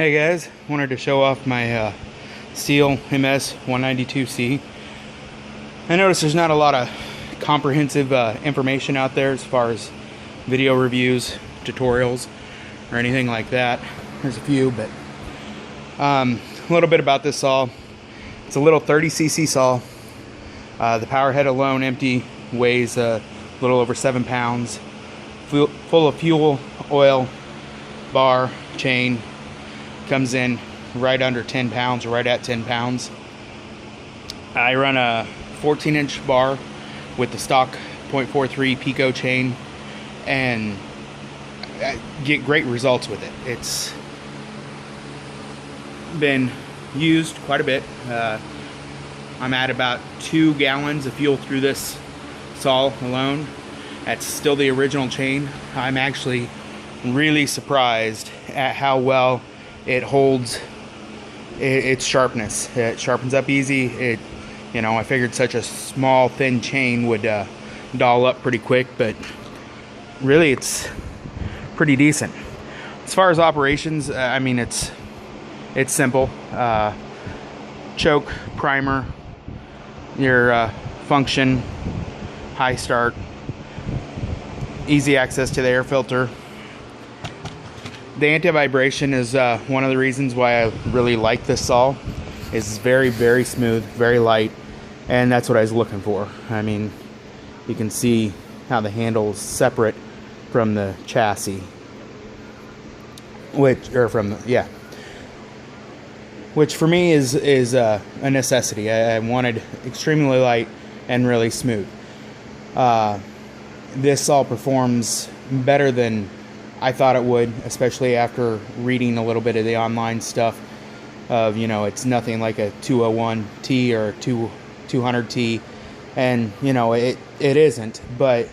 Hey guys, wanted to show off my Stihl MS 192C. I noticed there's not a lot of comprehensive information out there as far as video reviews, tutorials, or anything like that. There's a few, but a little bit about this saw. It's a little 30cc saw. The power head alone, empty, weighs a little over 7 pounds. Full of fuel, oil, bar, chain. Comes in right under 10 pounds, or right at 10 pounds. I run a 14-inch bar with the stock 0.43 Pico chain, and I get great results with it. It's been used quite a bit. I'm at about 2 gallons of fuel through this saw alone. That's still the original chain. I'm actually really surprised at how well it holds its sharpness. It sharpens up easy. I figured such a small, thin chain would dull up pretty quick, but really it's pretty decent. As far as operations, it's simple. Choke, primer, your function, high start, easy access to the air filter. The anti-vibration is one of the reasons why I really like this saw. It's very, very smooth, very light, and that's what I was looking for. You can see how the handle is separate from the chassis, which for me is a necessity. I wanted extremely light and really smooth. This saw performs better than I thought it would, especially after reading a little bit of the online stuff of, it's nothing like a 201T or a 200T, and, it isn't, but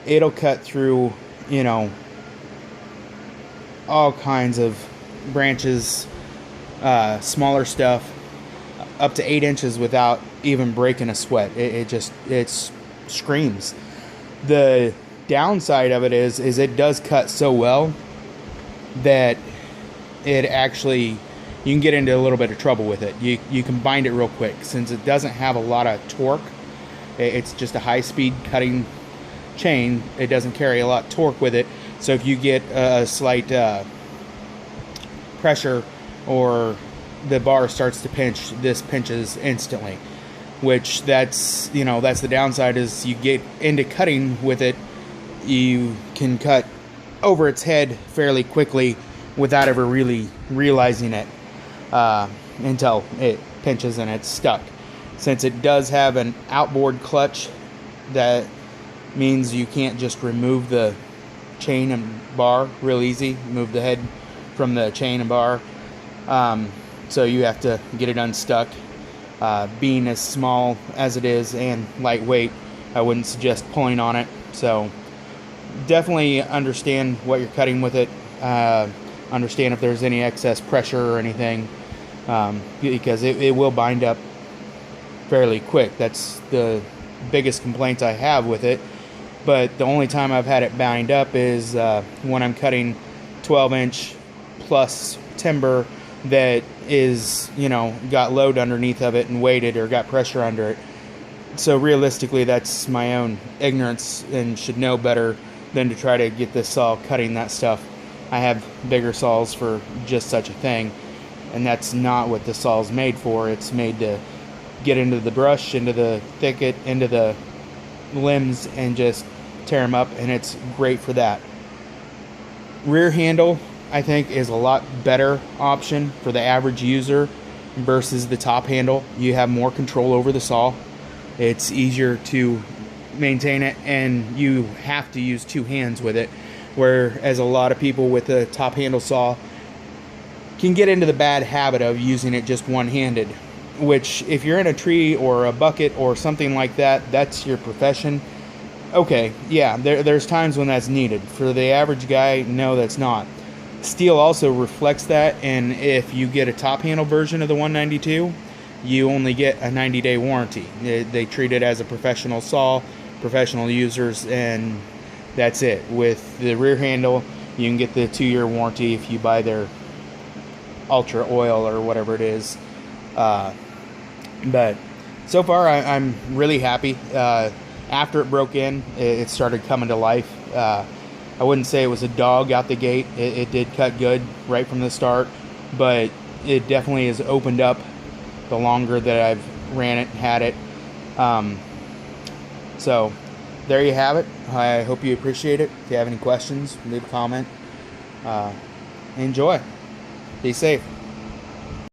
it'll cut through, all kinds of branches, smaller stuff, up to 8 inches without even breaking a sweat. It screams. The downside of it is it does cut so well that it actually, you can get into a little bit of trouble with it. You can bind it real quick since it doesn't have a lot of torque. It's just a high-speed cutting chain. It doesn't carry a lot of torque with it, so if you get a slight pressure or the bar starts to pinch, this pinches instantly, which that's the downside. Is you get into cutting with it, you can cut over its head fairly quickly without ever really realizing it until it pinches and it's stuck. Since it does have an outboard clutch, that means you can't just remove the chain and bar real easy, move the head from the chain and bar. So you have to get it unstuck. Being as small as it is and lightweight, I wouldn't suggest pulling on it. So definitely understand what you're cutting with it. Understand if there's any excess pressure or anything, because it will bind up fairly quick. That's the biggest complaints I have with it. But the only time I've had it bind up is when I'm cutting 12-inch plus timber that is, got load underneath of it and weighted or got pressure under it. So realistically, that's my own ignorance, and should know better than to try to get this saw cutting that stuff. I have bigger saws for just such a thing, and that's not what this saw is made for. It's made to get into the brush, into the thicket, into the limbs, and just tear them up, and it's great for that. Rear handle, I think, is a lot better option for the average user versus the top handle. You have more control over the saw. It's easier to maintain it, and you have to use 2 hands with it, whereas a lot of people with the top handle saw can get into the bad habit of using it just one-handed, which if you're in a tree or a bucket or something like that, that's your profession. Okay, yeah, there's times when that's needed. For the average guy, no, that's not. Stihl also reflects that, and if you get a top handle version of the 192, you only get a 90-day warranty. They treat it as a professional saw, professional users, and that's it. With the rear handle, you can get the 2-year warranty if you buy their ultra oil or whatever it is. But so far, I'm really happy. After it broke in, it started coming to life. I wouldn't say it was a dog out the gate. It did cut good right from the start, but it definitely has opened up the longer that I've ran it and had it. So there you have it. I hope you appreciate it. If you have any questions, leave a comment. Enjoy. Be safe.